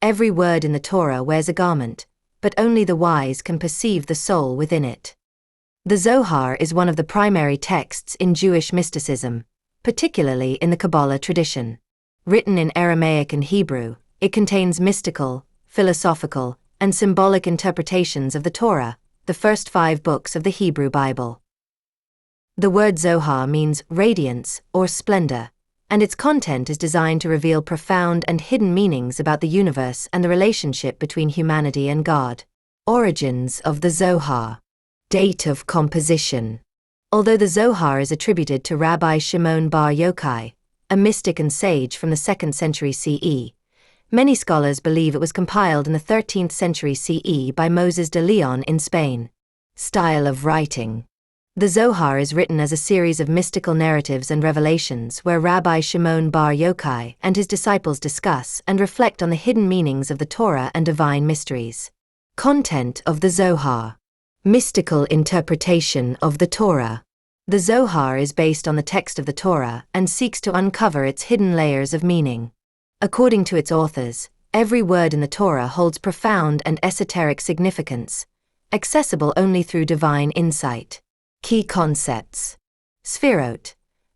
Every word in the Torah wears a garment, but only the wise can perceive the soul within it. The Zohar is one of the primary texts in Jewish mysticism, particularly in the Kabbalah tradition. Written in Aramaic and Hebrew, it contains mystical, philosophical, and symbolic interpretations of the Torah, the first 5 books of the Hebrew Bible. The word Zohar means radiance or splendor, and its content is designed to reveal profound and hidden meanings about the universe and the relationship between humanity and God. Origins of the Zohar. Date of composition. Although the Zohar is attributed to Rabbi Shimon bar Yochai, a mystic and sage from the 2nd century CE, many scholars believe it was compiled in the 13th century CE by Moses de Leon in Spain. Style of writing. The Zohar is written as a series of mystical narratives and revelations where Rabbi Shimon bar Yochai and his disciples discuss and reflect on the hidden meanings of the Torah and divine mysteries. Content of the Zohar. Mystical interpretation of the Torah. The Zohar is based on the text of the Torah and seeks to uncover its hidden layers of meaning. According to its authors, every word in the Torah holds profound and esoteric significance, accessible only through divine insight. Key concepts. Sefirot,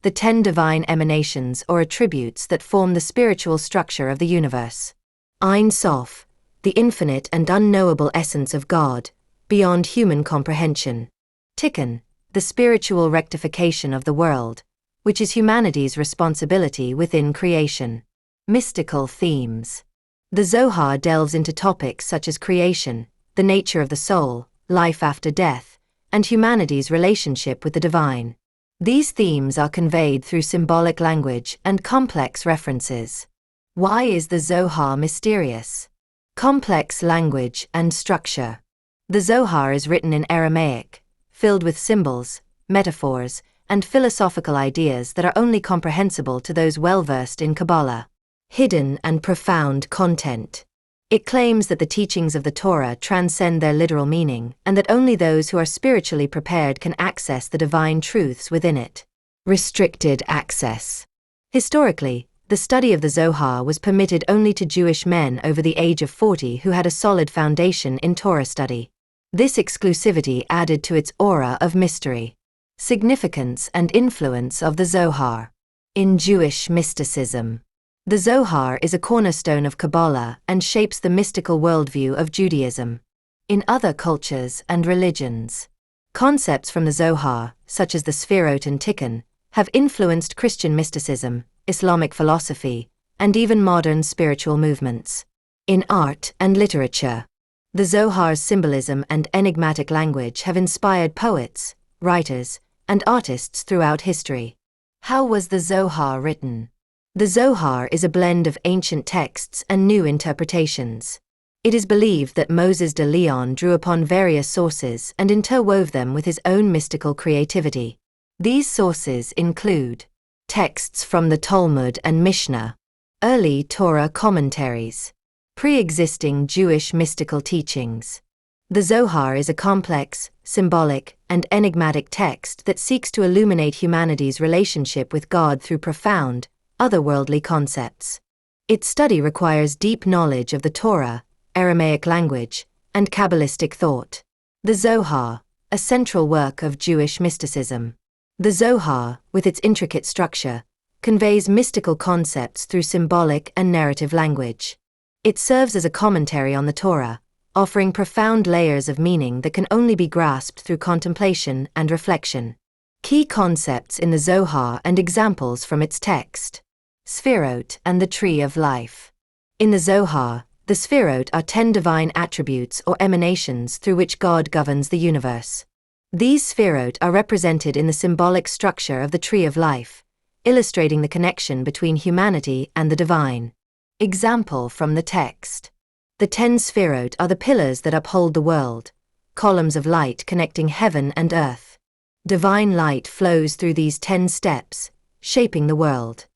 the 10 divine emanations or attributes that form the spiritual structure of the universe. Ein Sof, the infinite and unknowable essence of God, beyond human comprehension. Tikkun, the spiritual rectification of the world, which is humanity's responsibility within creation. Mystical themes. The Zohar delves into topics such as creation, the nature of the soul, life after death, and humanity's relationship with the divine. These themes are conveyed through symbolic language and complex references. Why is the Zohar mysterious? Complex language and structure. The Zohar is written in Aramaic, filled with symbols, metaphors, and philosophical ideas that are only comprehensible to those well-versed in Kabbalah. Hidden and profound content. It claims that the teachings of the Torah transcend their literal meaning and that only those who are spiritually prepared can access the divine truths within it. Restricted access. Historically, the study of the Zohar was permitted only to Jewish men over the age of 40 who had a solid foundation in Torah study. This exclusivity added to its aura of mystery. Significance and influence of the Zohar. In Jewish mysticism. The Zohar is a cornerstone of Kabbalah and shapes the mystical worldview of Judaism. In other cultures and religions, concepts from the Zohar, such as the Sefirot and Tikkun, have influenced Christian mysticism, Islamic philosophy, and even modern spiritual movements. In art and literature, the Zohar's symbolism and enigmatic language have inspired poets, writers, and artists throughout history. How was the Zohar written? The Zohar is a blend of ancient texts and new interpretations. It is believed that Moses de Leon drew upon various sources and interwove them with his own mystical creativity. These sources include texts from the Talmud and Mishnah, early Torah commentaries, pre-existing Jewish mystical teachings. The Zohar is a complex, symbolic, and enigmatic text that seeks to illuminate humanity's relationship with God through profound, otherworldly concepts. Its study requires deep knowledge of the Torah, Aramaic language, and Kabbalistic thought. The Zohar, a central work of Jewish mysticism. The Zohar, with its intricate structure, conveys mystical concepts through symbolic and narrative language. It serves as a commentary on the Torah, offering profound layers of meaning that can only be grasped through contemplation and reflection. Key concepts in the Zohar and examples from its text. Sefirot and the Tree of Life. In the Zohar, the Sefirot are 10 divine attributes or emanations through which God governs the universe. These Sefirot are represented in the symbolic structure of the Tree of Life, illustrating the connection between humanity and the divine. Example from the text. The 10 Sefirot are the pillars that uphold the world, columns of light connecting heaven and earth. Divine light flows through these 10 steps, shaping the world.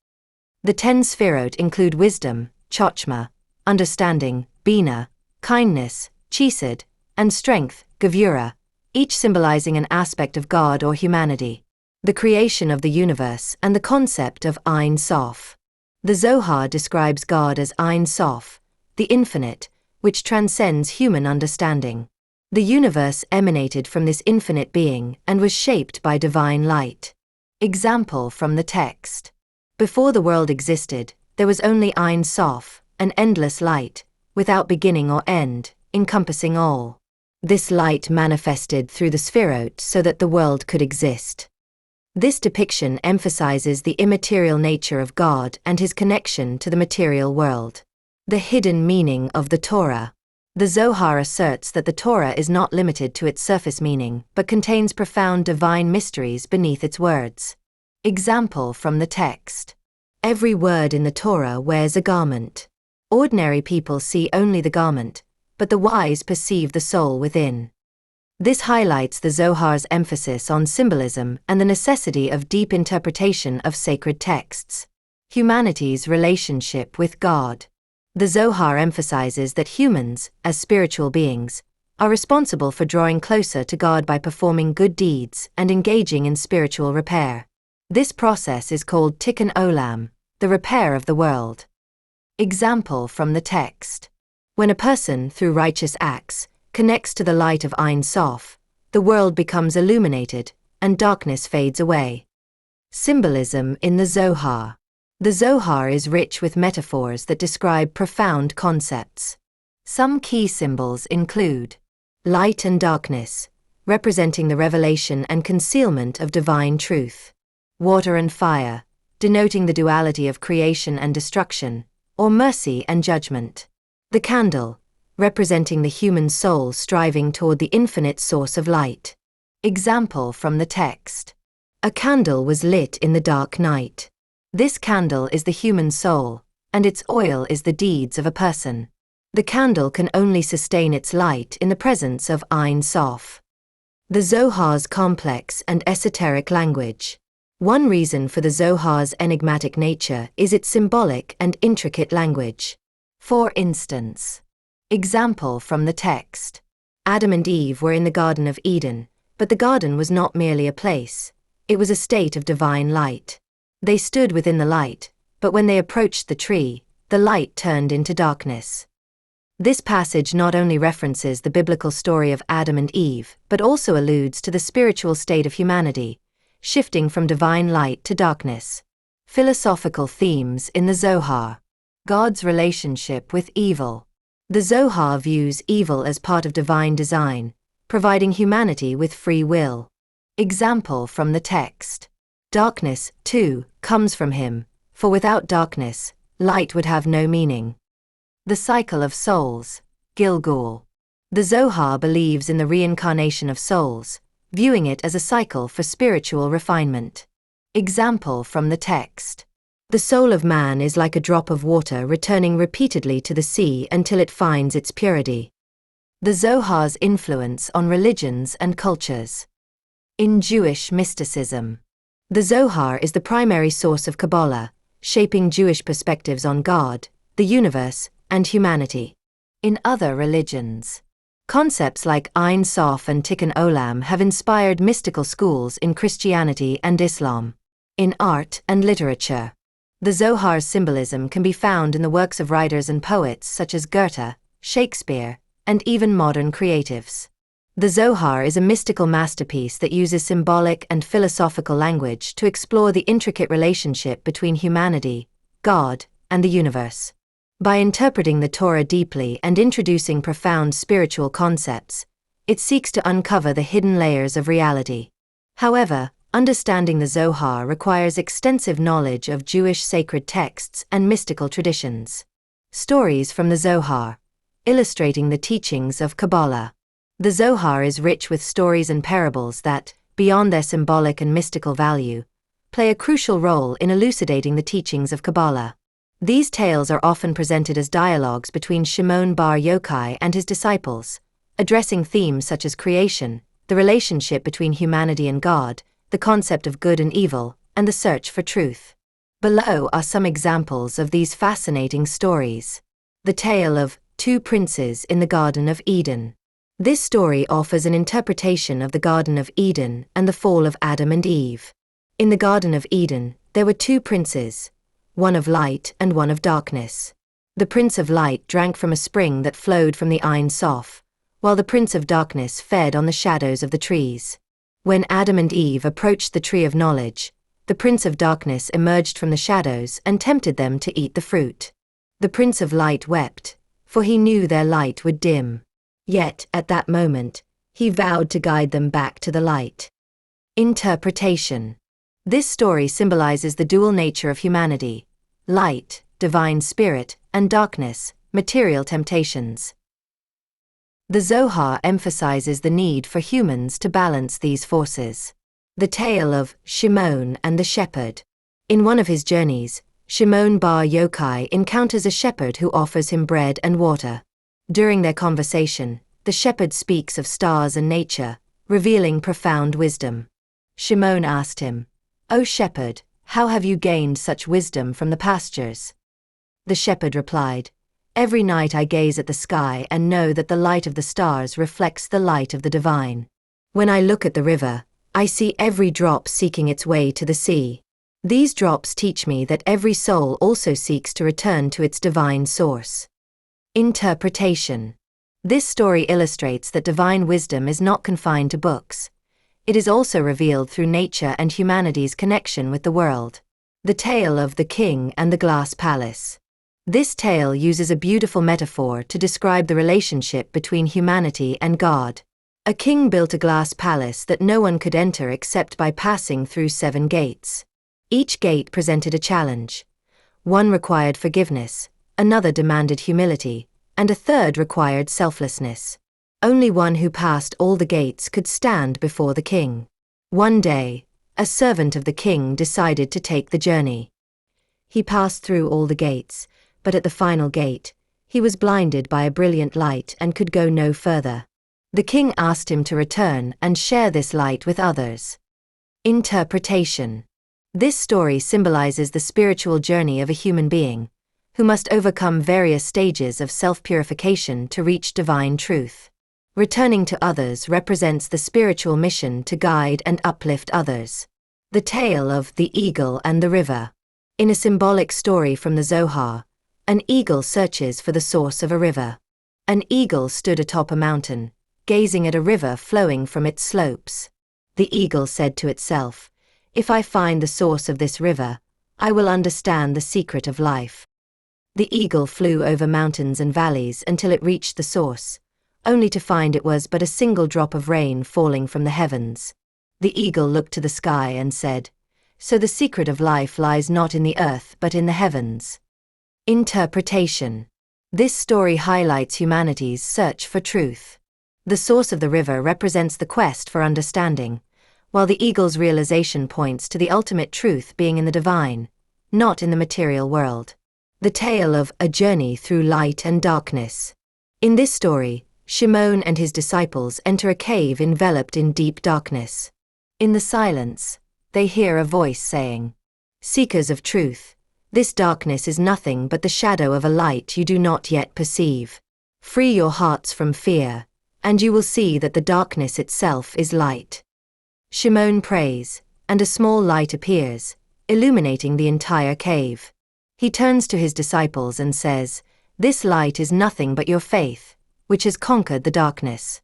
The 10 Sefirot include wisdom, chochmah, understanding, bina, kindness, chesed, and strength, gevurah, each symbolizing an aspect of God or humanity. The creation of the universe and the concept of Ein Sof. The Zohar describes God as Ein Sof, the infinite, which transcends human understanding. The universe emanated from this infinite being and was shaped by divine light. Example from the text. Before the world existed, there was only Ein Sof, an endless light, without beginning or end, encompassing all. This light manifested through the Sefirot so that the world could exist. This depiction emphasizes the immaterial nature of God and his connection to the material world. The hidden meaning of the Torah. The Zohar asserts that the Torah is not limited to its surface meaning but contains profound divine mysteries beneath its words. Example from the text. Every word in the Torah wears a garment. Ordinary people see only the garment, but the wise perceive the soul within. This highlights the Zohar's emphasis on symbolism and the necessity of deep interpretation of sacred texts. Humanity's relationship with God. The Zohar emphasizes that humans, as spiritual beings, are responsible for drawing closer to God by performing good deeds and engaging in spiritual repair. This process is called tikkun olam, the repair of the world. Example from the text. When a person, through righteous acts, connects to the light of Ein Sof, the world becomes illuminated, and darkness fades away. Symbolism in the Zohar. The Zohar is rich with metaphors that describe profound concepts. Some key symbols include light and darkness, representing the revelation and concealment of divine truth; water and fire, denoting the duality of creation and destruction, or mercy and judgment; the candle, representing the human soul striving toward the infinite source of light. Example from the text. A candle was lit in the dark night. This candle is the human soul, and its oil is the deeds of a person. The candle can only sustain its light in the presence of Ein Sof. The Zohar's complex and esoteric language. One reason for the Zohar's enigmatic nature is its symbolic and intricate language. For instance, example from the text. Adam and Eve were in the Garden of Eden, but the garden was not merely a place, it was a state of divine light. They stood within the light, but when they approached the tree, the light turned into darkness. This passage not only references the biblical story of Adam and Eve, but also alludes to the spiritual state of humanity, shifting from divine light to darkness. Philosophical themes in the Zohar. God's relationship with evil. The Zohar views evil as part of divine design, providing humanity with free will. Example from the text. Darkness, too, comes from him, for without darkness, light would have no meaning. The cycle of souls. Gilgul. The Zohar believes in the reincarnation of souls, viewing it as a cycle for spiritual refinement. Example from the text. The soul of man is like a drop of water returning repeatedly to the sea until it finds its purity. The Zohar's influence on religions and cultures. In Jewish mysticism. The Zohar is the primary source of Kabbalah, shaping Jewish perspectives on God, the universe, and humanity. In other religions, concepts like Ein Sof and tikkun olam have inspired mystical schools in Christianity and Islam. In art and literature, the Zohar's symbolism can be found in the works of writers and poets such as Goethe, Shakespeare, and even modern creatives. The Zohar is a mystical masterpiece that uses symbolic and philosophical language to explore the intricate relationship between humanity, God, and the universe. By interpreting the Torah deeply and introducing profound spiritual concepts, it seeks to uncover the hidden layers of reality. However, understanding the Zohar requires extensive knowledge of Jewish sacred texts and mystical traditions. Stories from the Zohar, illustrating the teachings of Kabbalah. The Zohar is rich with stories and parables that, beyond their symbolic and mystical value, play a crucial role in elucidating the teachings of Kabbalah. These tales are often presented as dialogues between Shimon bar Yochai and his disciples, addressing themes such as creation, the relationship between humanity and God, the concept of good and evil, and the search for truth. Below are some examples of these fascinating stories. The tale of Two Princes in the Garden of Eden. This story offers an interpretation of the Garden of Eden and the fall of Adam and Eve. In the Garden of Eden, there were two princes, one of light and one of darkness. The Prince of Light drank from a spring that flowed from the Ein Sof, while the Prince of Darkness fed on the shadows of the trees. When Adam and Eve approached the tree of knowledge, the Prince of Darkness emerged from the shadows and tempted them to eat the fruit. The Prince of Light wept, for he knew their light would dim. Yet, at that moment, he vowed to guide them back to the light. Interpretation. This story symbolizes the dual nature of humanity: light, divine spirit, and darkness, material temptations. The Zohar emphasizes the need for humans to balance these forces. The tale of Shimon and the shepherd. In one of his journeys, Shimon bar Yochai encounters a shepherd who offers him bread and water. During their conversation, the shepherd speaks of stars and nature, revealing profound wisdom. Shimon asked him, "O shepherd, how have you gained such wisdom from the pastures?" The shepherd replied, "Every night I gaze at the sky and know that the light of the stars reflects the light of the divine. When I look at the river, I see every drop seeking its way to the sea. These drops teach me that every soul also seeks to return to its divine source." Interpretation. This story illustrates that divine wisdom is not confined to books. It is also revealed through nature and humanity's connection with the world. The tale of the king and the glass palace. This tale uses a beautiful metaphor to describe the relationship between humanity and God. A king built a glass palace that no one could enter except by passing through 7 gates. Each gate presented a challenge. One required forgiveness, another demanded humility, and a third required selflessness. Only one who passed all the gates could stand before the king. One day, a servant of the king decided to take the journey. He passed through all the gates, but at the final gate, he was blinded by a brilliant light and could go no further. The king asked him to return and share this light with others. Interpretation. This story symbolizes the spiritual journey of a human being, who must overcome various stages of self-purification to reach divine truth. Returning to others represents the spiritual mission to guide and uplift others. The tale of the eagle and the river. In a symbolic story from the Zohar, an eagle searches for the source of a river. An eagle stood atop a mountain, gazing at a river flowing from its slopes. The eagle said to itself, "If I find the source of this river, I will understand the secret of life." The eagle flew over mountains and valleys until it reached the source, only to find it was but a single drop of rain falling from the heavens. The eagle looked to the sky and said, "So the secret of life lies not in the earth but in the heavens." Interpretation. This story highlights humanity's search for truth. The source of the river represents the quest for understanding, while the eagle's realization points to the ultimate truth being in the divine, not in the material world. The tale of a journey through light and darkness. In this story, Shimon and his disciples enter a cave enveloped in deep darkness. In the silence, they hear a voice saying, "Seekers of truth, this darkness is nothing but the shadow of a light you do not yet perceive. Free your hearts from fear, and you will see that the darkness itself is light." Shimon prays, and a small light appears, illuminating the entire cave. He turns to his disciples and says, "This light is nothing but your faith, which has conquered the darkness."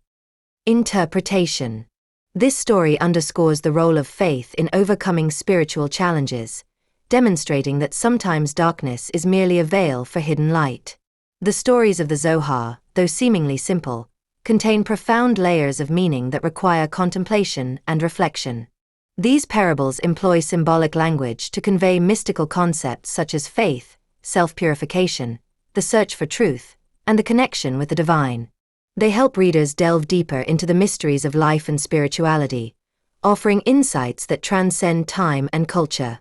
Interpretation. This story underscores the role of faith in overcoming spiritual challenges, demonstrating that sometimes darkness is merely a veil for hidden light. The stories of the Zohar, though seemingly simple, contain profound layers of meaning that require contemplation and reflection. These parables employ symbolic language to convey mystical concepts such as faith, self-purification, the search for truth, and the connection with the divine. They help readers delve deeper into the mysteries of life and spirituality, offering insights that transcend time and culture.